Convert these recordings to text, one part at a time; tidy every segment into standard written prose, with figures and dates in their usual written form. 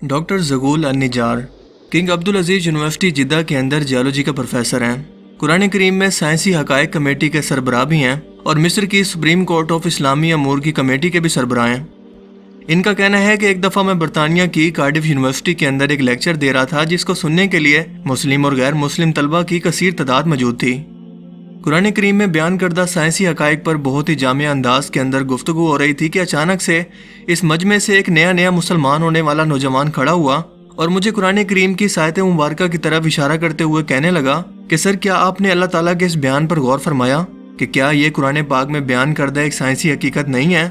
Doctor ज़गूल अन-निजार king Abdul अजीज़ university जिद्दा के अंदर geology का प्रोफेसर हैं। कुरान करीम में साइंसी हक़ाइक़ कमेटी के सरबराह भी हैं और मिस्र की सुप्रीम कोर्ट ऑफ इस्लामी अमूर की कमेटी के भी सरबराह हैं। इनका कहना है कि एक दफ़ा मैं बरतानिया की कार्डिफ यूनिवर्सिटी के अंदर एक लेक्चर दे रहा था जिसको सुनने के लिए मुस्लिम और गैर मुस्लिम तलबा की कसीर तादाद मौजूद थी। कुरान करीम में बयान करदा साइंसी हक़ाइक़ पर बहुत ही जामिया अंदाज के अंदर गुफ्तगू हो रही थी कि अचानक से इस मजमे से एक नया मुसलमान होने वाला नौजवान खड़ा हुआ और मुझे कुरान करीम की सायत मुबारका की तरफ इशारा करते हुए कहने लगा कि सर, क्या आपने अल्लाह ताला के इस बयान पर गौर फरमाया कि क्या ये कुरान पाक में बयान करदा एक साइंसी हकीकत नहीं है?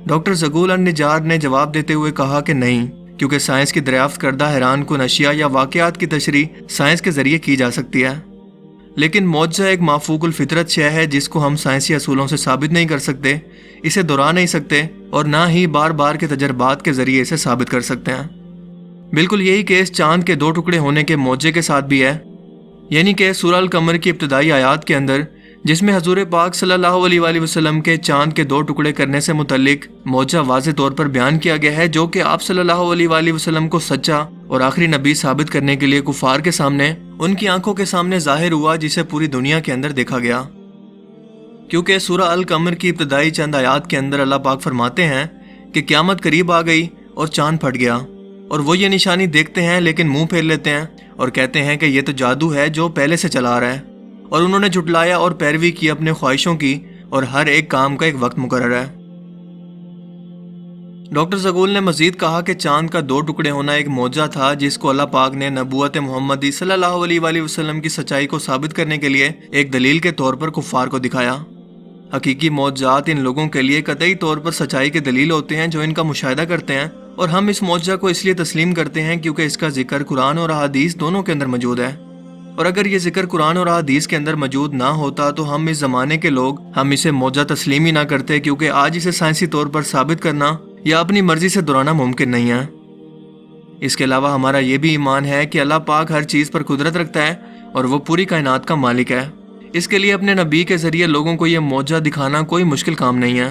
डॉक्टर ज़गूल अन-निजार ने जवाब देते हुए कहा कि नहीं, क्योंकि साइंस की दरियाफ्त करदा हैरान कुन अशिया या वाक़यात की तशरीह साइंस के ज़रिए की जा सकती है, लेकिन मौजज़ा एक माफूकुल फितरत शय है जिसको हम साइंसी असूलों से साबित नहीं कर सकते, इसे दोहरा नहीं सकते और ना ही बार बार के तजर्बात के ज़रिए इसे साबित कर सकते हैं। बिल्कुल यही केस चाँद के 2 टुकड़े होने के मौजज़े के साथ भी है, यानी कि सूरह अल-कमर की इब्तिदाई आयात के अंदर जिसमें हजूर पाक सल्लल्लाहु अलैहि वसल्लम के चाँद के 2 टुकड़े करने से मुतल्लिक मौजज़ा वाज़े तौर पर बयान किया गया है, जो कि आप सल्लल्लाहु अलैहि वसल्लम को सच्चा और आखिरी नबी साबित करने के लिए कुफार के सामने, उनकी आंखों के सामने जाहिर हुआ, जिसे पूरी दुनिया के अंदर देखा गया। क्योंकि सूरह अल-कमर की इब्तिदाई चंद आयात के अंदर अल्लाह पाक फरमाते हैं कि क़यामत करीब आ गई और चाँद फट गया, और वो ये निशानी देखते हैं लेकिन मुंह फेर लेते हैं और कहते हैं कि ये तो जादू है जो पहले से चला आ रहा है, और उन्होंने झुटलाया और पैरवी की अपने ख्वाहिशों की, और हर एक काम का एक वक्त मुकर्रर है। डॉक्टर ज़गूल ने मजीद कहा कि चांद का 2 टुकड़े होना एक मौजज़ा था जिसको अल्लाह पाक ने नबूवत मुहम्मदी सल्लल्लाहु अलैहि वसल्लम की सच्चाई को साबित करने के लिए एक दलील के तौर पर कुफ़ार को दिखाया। हकीकी मौजज़ात इन लोगों के लिए कतई तौर पर सच्चाई के दलील होते हैं जो इनका मुशाहिदा करते हैं, और हम इस मौजज़ा को इसलिए तस्लीम करते हैं क्योंकि इसका जिक्र कुरान और अहादीस दोनों के अंदर मौजूद है, और अगर ये जिक्र कुरान और अहादीस के अंदर मौजूद ना होता तो हम इस ज़माने के लोग हम इसे मौजज़ा तस्लीम ही ना करते, क्योंकि आज इसे साइंसी तौर पर साबित करना या अपनी मर्जी से दोहराना मुमकिन नहीं है। इसके अलावा हमारा ये भी ईमान है कि अल्लाह पाक हर चीज़ पर कुदरत रखता है और वो पूरी कायनात का मालिक है। इसके लिए अपने नबी के ज़रिए लोगों को यह मौजज़ा दिखाना कोई मुश्किल काम नहीं है।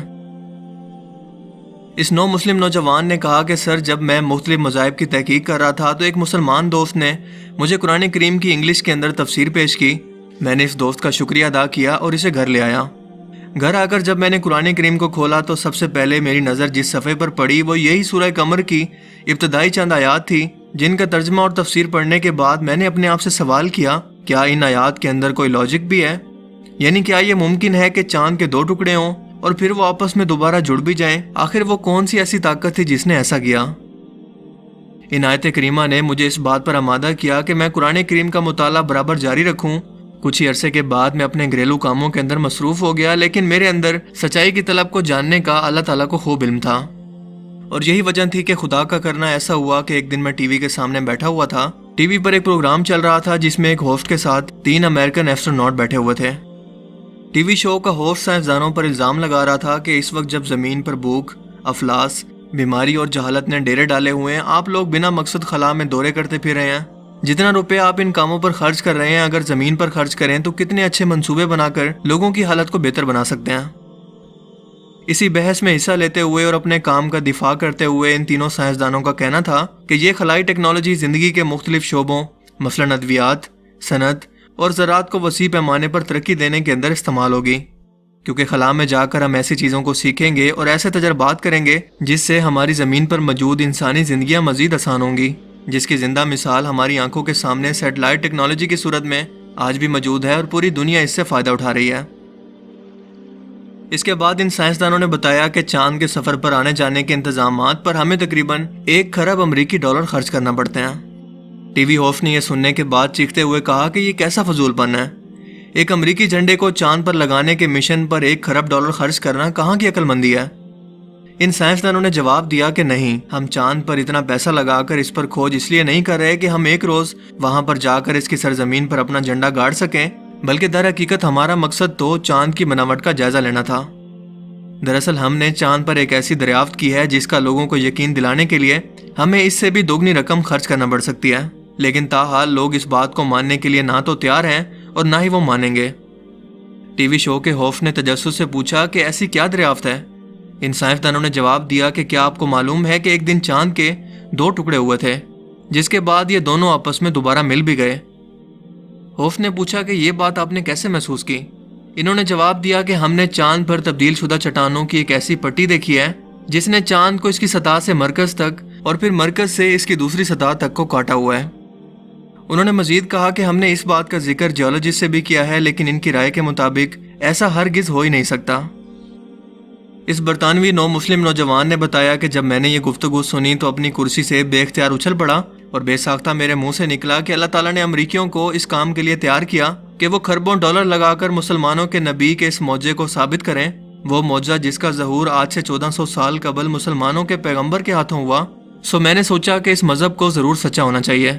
इस नौ मुस्लिम नौजवान ने कहा कि सर, जब मैं मुख्तलिफ मज़ाहिब की तहकीक कर रहा था तो एक मुसलमान दोस्त ने मुझे कुरान करीम की इंग्लिश के अंदर तफसीर पेश की। मैंने इस दोस्त का शुक्रिया अदा किया और इसे घर ले आया। घर आकर जब मैंने कुरान करीम को खोला तो सबसे पहले मेरी नज़र जिस सफ़े पर पड़ी वो यही सूरह कमर की इब्तिदाई चंद आयात थी, जिनका तर्जमा और तफसीर पढ़ने के बाद मैंने अपने आप से सवाल किया, क्या इन आयात के अंदर कोई लॉजिक भी है? यानी क्या ये मुमकिन है कि चाँद के 2 टुकड़े हों और फिर वो आपस में दोबारा जुड़ भी जाएं? आखिर वो कौन सी ऐसी ताकत थी जिसने ऐसा किया? इन आयत करीमा ने मुझे इस बात पर आमादा किया कि मैं कुरान करीम का मुताला बराबर जारी रखूं। कुछ ही अरसे के बाद मैं अपने घरेलू कामों के अंदर मसरूफ हो गया, लेकिन मेरे अंदर सच्चाई की तलब को जानने का अल्लाह ताला को खूब इल्म था, और यही वजह थी कि खुदा का करना ऐसा हुआ कि एक दिन मैं टीवी के सामने बैठा हुआ था। टीवी पर एक प्रोग्राम चल रहा था जिसमें एक होस्ट के साथ 3 अमेरिकन एस्ट्रोनॉट बैठे हुए थे। टीवी शो का होस्ट साइंसदानों पर इल्ज़ाम लगा रहा था कि इस वक्त जब ज़मीन पर भूख, अफलास, बीमारी और जहालत ने डेरे डाले हुए हैं, आप लोग बिना मकसद खला में दौरे करते फिर रहे हैं। जितना रुपए आप इन कामों पर खर्च कर रहे हैं, अगर ज़मीन पर खर्च करें तो कितने अच्छे मंसूबे बनाकर लोगों की हालत को बेहतर बना सकते हैं। इसी बहस में हिस्सा लेते हुए और अपने काम का दिफा करते हुए इन तीनों साइंसदानों का कहना था कि ये खलाई टेक्नोलॉजी ज़िंदगी के मुख्तलिफ शोबों मसलन अद्वियात, सनत और ज़राअत को वसी पैमाने पर तरक्की देने के अंदर इस्तेमाल होगी, क्योंकि खला में जाकर हम ऐसी चीज़ों को सीखेंगे और ऐसे तजर्बात करेंगे जिससे हमारी ज़मीन पर मौजूद इंसानी ज़िंदगियाँ मज़ीद आसान होंगी, जिसकी ज़िंदा मिसाल हमारी आंखों के सामने सैटेलाइट टेक्नोलॉजी की सूरत में आज भी मौजूद है और पूरी दुनिया इससे फ़ायदा उठा रही है। इसके बाद इन साइंसदानों ने बताया कि चांद के सफ़र पर आने जाने के इंतजामात पर हमें तकरीबन 1 खरब अमरीकी डॉलर खर्च करना पड़ते हैं। टीवी होस्ट ने यह सुनने के बाद चीखते हुए कहा कि ये कैसा फजूलपन है, एक अमरीकी झंडे को चांद पर लगाने के मिशन पर 1 खरब डॉलर खर्च करना कहाँ की अक्लमंदी है? इन साइंसदानों ने जवाब दिया कि नहीं, हम चांद पर इतना पैसा लगाकर इस पर खोज इसलिए नहीं कर रहे कि हम एक रोज़ वहाँ पर जाकर इसकी सरजमीन पर अपना झंडा गाड़ सकें, बल्कि दर हकीकत हमारा मकसद तो चांद की बनावट का जायजा लेना था। दरअसल हमने चांद पर एक ऐसी दरियाफ्त की है जिसका लोगों को यकीन दिलाने के लिए हमें इससे भी दोगुनी रकम खर्च करना पड़ सकती है, लेकिन ताहाल लोग इस बात को मानने के लिए ना तो तैयार हैं और ना ही वो मानेंगे। टीवी शो के होस्ट ने तजस्सुस से पूछा कि ऐसी क्या दरियाफ्त है? इन साइंसदानों ने जवाब दिया कि क्या आपको मालूम है कि एक दिन चांद के दो टुकड़े हुए थे, जिसके बाद ये दोनों आपस में दोबारा मिल भी गए। होफ ने पूछा कि ये बात आपने कैसे महसूस की? इन्होंने जवाब दिया कि हमने चांद पर तब्दील शुदा चट्टानों की एक ऐसी पट्टी देखी है जिसने चांद को इसकी सतह से मरकज तक और फिर मरकज से इसकी दूसरी सतह तक को काटा हुआ है। उन्होंने मजीद कहा कि हमने इस बात का जिक्र जियोलॉजिस्ट से भी किया है, लेकिन इनकी राय के मुताबिक ऐसा हरगिज हो ही नहीं सकता। इस बरतानवी नौ मुस्लिम नौजवान ने बताया कि जब मैंने ये गुफ्तगू सुनी तो अपनी कुर्सी से बेख्तियार उछल पड़ा और बेसाख्ता मेरे मुंह से निकला कि अल्लाह ताला ने अमरीकियों को इस काम के लिए तैयार किया कि वो खरबों डॉलर लगाकर मुसलमानों के नबी के इस मौजे को साबित करें, वो मौजा जिसका ज़हूर आज से 1400 साल कबल मुसलमानों के पैगंबर के हाथों हुआ। सो मैंने सोचा कि इस मजहब को ज़रूर सच्चा होना चाहिए।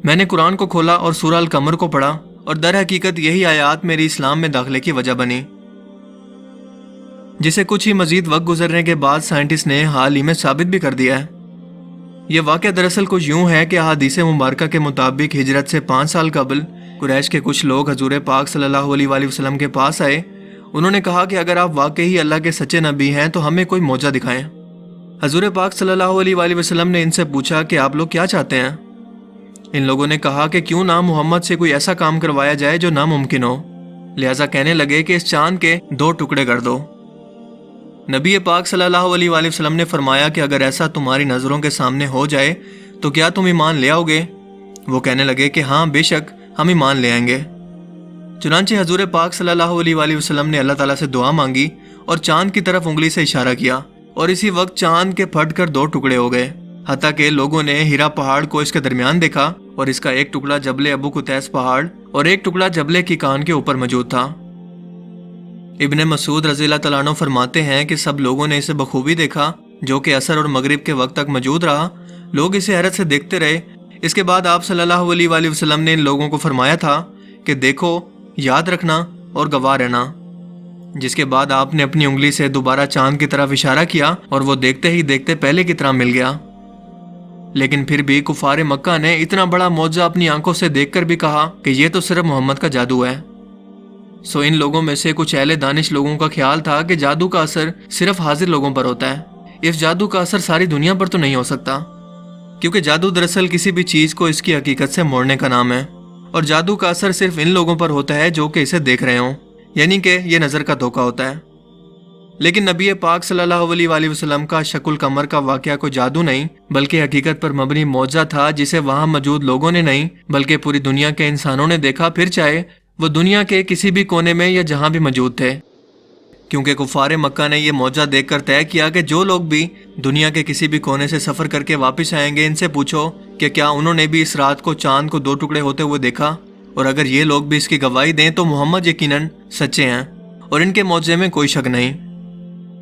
मैंने कुरान को खोला और सूरह अल कमर को पढ़ा और दर हकीकत यही आयात मेरी इस्लाम में दाखिले की वजह बनी, जिसे कुछ ही मजीद वक्त गुजरने के बाद साइंटिस्ट ने हाल ही में साबित भी कर दिया है। यह वाक़या दरअसल कुछ यूं है कि अहादीस मुबारका के मुताबिक हिजरत से 5 साल कबल कुरैश के कुछ लोग हजूर पाक सल्लल्लाहु अलैहि वसल्लम के पास आए। उन्होंने कहा कि अगर आप वाकई अल्लाह के सच्चे नबी हैं तो हमें कोई मौजा दिखाएं। हजूर पाक सल्लल्लाहु अलैहि वसल्लम ने इनसे पूछा कि आप लोग क्या चाहते हैं? इन लोगों ने कहा कि क्यों ना मोहम्मद से कोई ऐसा काम करवाया जाए जो नामुमकिन हो। लिहाजा कहने लगे कि इस चांद के 2 टुकड़े कर दो। नबी पाक सल्लल्लाहु अलैहि वसल्लम ने फरमाया कि अगर ऐसा तुम्हारी नज़रों के सामने हो जाए तो क्या तुम ईमान ले आओगे? वो कहने लगे कि हाँ बेशक हम ईमान ले आएंगे। चुनांचे हजूर पाक सल्लल्लाहु अलैहि वसल्लम ने अल्लाह ताला से दुआ मांगी और चांद की तरफ उंगली से इशारा किया और इसी वक्त चांद के फट कर 2 टुकड़े हो गए। हत्ता के लोगों ने हिरा पहाड़ को इसके दरमियान देखा और इसका एक टुकड़ा जबले अबू कुतैस पहाड़ और एक टुकड़ा जबले की कान के ऊपर मौजूद था। इब्ने मसूद रज़ियल्लाहु तआला अन्हु फरमाते हैं कि सब लोगों ने इसे बखूबी देखा, जो कि असर और मगरिब के वक्त तक मौजूद रहा। लोग इसे हैरत से देखते रहे। इसके बाद आप सल्लल्लाहु अलैहि वसल्लम ने इन लोगों को फरमाया था कि देखो, याद रखना और गवाह रहना। जिसके बाद आपने अपनी उंगली से दोबारा चांद की तरफ इशारा किया और वो देखते ही देखते पहले की तरह मिल गया। लेकिन फिर भी कुफार मक्का ने इतना बड़ा मौजा अपनी आंखों से देखकर भी कहा कि ये तो सिर्फ मोहम्मद का जादू है। सो इन लोगों में से कुछ अहले दानिश लोगों का ख्याल था कि जादू का असर सिर्फ हाजिर लोगों पर होता है। इस जादू का असर सारी दुनिया पर तो नहीं हो सकता, क्योंकि जादू दरअसल किसी भी चीज को इसकी हकीकत से मोड़ने का नाम है और जादू का असर सिर्फ इन लोगों पर होता है जो कि इसे देख रहे हों, यानी कि ये नजर का धोखा होता है। लेकिन नबी पाक सल्लल्लाहु अलैहि वसल्लम का शकुल कमर का वाकया कोई जादू नहीं बल्कि हकीकत पर मबनी मौजा था, जिसे वहां मौजूद लोगों ने नहीं बल्कि पूरी दुनिया के इंसानों ने देखा, फिर चाहे वो दुनिया के किसी भी कोने में या जहां भी मौजूद थे। क्योंकि कुफार मक्का ने यह मौजा देखकर तय किया कि जो लोग भी दुनिया के किसी भी कोने से सफर करके वापस आएंगे, इनसे पूछो कि क्या उन्होंने भी इस रात को चांद को 2 टुकड़े होते हुए देखा, और अगर ये लोग भी इसकी गवाही दें तो मोहम्मद यकीनन सच्चे हैं और इनके मौजे में कोई शक नहीं।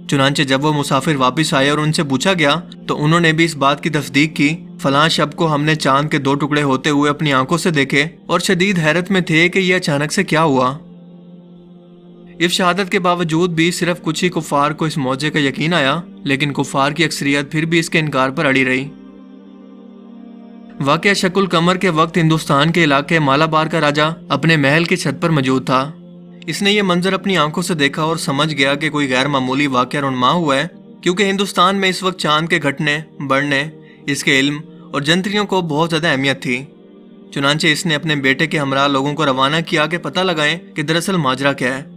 चुनांचे जब वो मुसाफिर वापस आए और उनसे पूछा गया तो उन्होंने भी इस बात की तस्दीक की, फलां शब को हमने चांद के 2 टुकड़े होते हुए अपनी आंखों से देखे और शदीद हैरत में थे कि यह अचानक से क्या हुआ। इस शहादत के बावजूद भी सिर्फ कुछ ही कुफार को इस मौजे का यकीन आया, लेकिन कुफार की अक्सरियत फिर भी इसके इनकार पर अड़ी रही। वाकया शकुल कमर के वक्त हिंदुस्तान के इलाके मालाबार का राजा अपने महल की छत पर मौजूद था। इसने ये मंजर अपनी आंखों से देखा और समझ गया कि कोई गैर मामूली वाकया रुनमा हुआ है, क्योंकि हिंदुस्तान में इस वक्त चांद के घटने बढ़ने, इसके इल्म और जंत्रियों को बहुत ज़्यादा अहमियत थी। चुनांचे इसने अपने बेटे के हमरा लोगों को रवाना किया कि पता लगाएं कि दरअसल माजरा क्या है।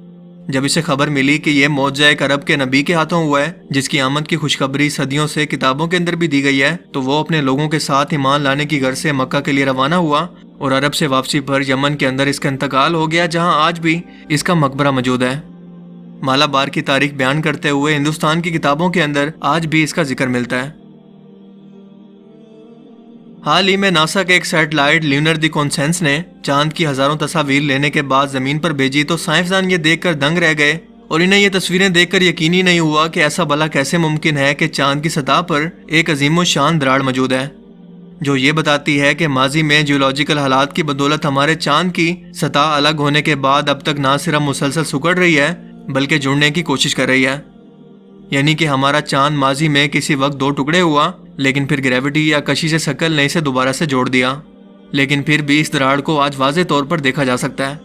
जब इसे खबर मिली कि यह मौजा एक अरब के नबी के हाथों हुआ है, जिसकी आमद की खुशखबरी सदियों से किताबों के अंदर भी दी गई है, तो वो अपने लोगों के साथ ईमान लाने की गर्ज से मक्का के लिए रवाना हुआ और अरब से वापसी पर यमन के अंदर इसका इंतकाल हो गया, जहां आज भी इसका मकबरा मौजूद है। मालाबार की तारीख बयान करते हुए हिंदुस्तान की किताबों के अंदर आज भी इसका जिक्र मिलता है। हाल ही में नासा के एक सैटेलाइट ल्यूनर रिकॉन्सेंस ने चांद की हजारों तस्वीर लेने के बाद जमीन पर भेजी, तो साइंसदान ये देखकर दंग रह गए और इन्हें ये तस्वीरें देखकर यकीन ही नहीं हुआ कि ऐसा भला कैसे मुमकिन है कि चांद की सतह पर एक अजीम शान दरार मौजूद है, जो ये बताती है कि माजी में जियोलॉजिकल हालात की बदौलत हमारे चांद की सतह अलग होने के बाद अब तक ना सिर्फ मुसलसल सिकुड़ रही है बल्कि जुड़ने की कोशिश कर रही है। यानी कि हमारा चांद माजी में किसी वक्त 2 टुकड़े हुआ, लेकिन फिर ग्रेविटी या कशिश शकल ने इसे दोबारा से जोड़ दिया। लेकिन फिर भी इस दरार को आज वाज़े तौर पर देखा जा सकता है।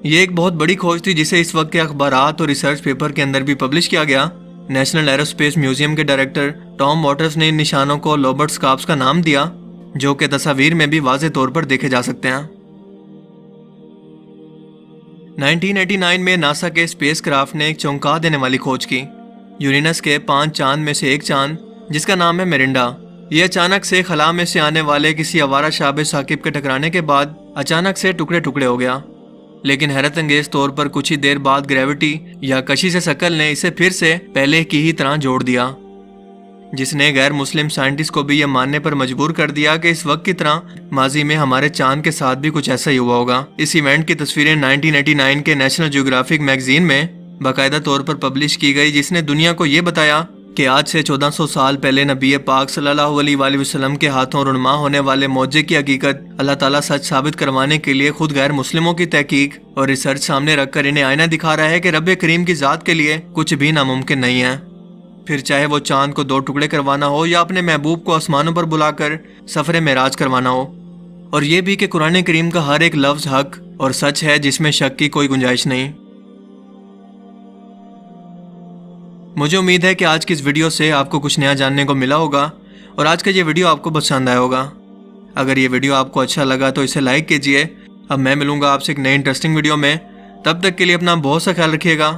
ये एक बहुत बड़ी खोज थी जिसे इस वक्त के अखबारात और रिसर्च पेपर के अंदर भी पब्लिश किया गया। नेशनल एरोस्पेस म्यूजियम के डायरेक्टर टॉम वाटर्स ने इन निशानों को लोबर्ट स्कार्प्स का नाम दिया, जो कि तस्वीर में भी वाज़ेह तौर पर देखे जा सकते हैं। 1989 में नासा के स्पेसक्राफ्ट ने एक चौंका देने वाली खोज की। यूरेनस के 5 चांद में से एक चांद, जिसका नाम है मेरिंडा, ये अचानक से खला में से आने वाले किसी आवारा शाब साकिब के टकराने के बाद अचानक से टुकड़े टुकड़े हो गया। लेकिन हैरत अंगेज तौर पर कुछ ही देर बाद ग्रेविटी या कशी से शकल ने इसे फिर से पहले की ही तरह जोड़ दिया, जिसने गैर मुस्लिम साइंटिस्ट को भी यह मानने पर मजबूर कर दिया कि इस वक्त की तरह माजी में हमारे चांद के साथ भी कुछ ऐसा ही हुआ होगा। इस इवेंट की तस्वीरें 1989 के नेशनल ज्योग्राफिक मैगजीन में बाकायदा तौर पर पब्लिश की गई, जिसने दुनिया को ये बताया कि आज से 1400 साल पहले नबी पाक सल्लल्लाहु अलैहि वसल्लम के हाथों रुनमा होने वाले मौजे की हकीकत अल्लाह ताला सच साबित करवाने के लिए खुद गैर मुस्लिमों की तहकीक और रिसर्च सामने रखकर इन्हें आईना दिखा रहा है कि रब करीम की ज़ात के लिए कुछ भी नामुमकिन नहीं है। फिर चाहे वो चांद को 2 टुकड़े करवाना हो या अपने महबूब को आसमानों पर बुलाकर सफरे मेराज करवाना हो। और ये भी कि कुरान करीम का हर एक लफ्ज हक और सच है, जिसमें शक की कोई गुंजाइश नहीं। मुझे उम्मीद है कि आज की इस वीडियो से आपको कुछ नया जानने को मिला होगा और आज का ये वीडियो आपको पसंद आया होगा। अगर ये वीडियो आपको अच्छा लगा तो इसे लाइक कीजिए। अब मैं मिलूंगा आपसे एक नई इंटरेस्टिंग वीडियो में, तब तक के लिए अपना बहुत सा ख्याल रखिएगा।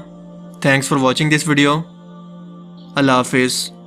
Thanks for watching this video. अल्लाह हाफिज़।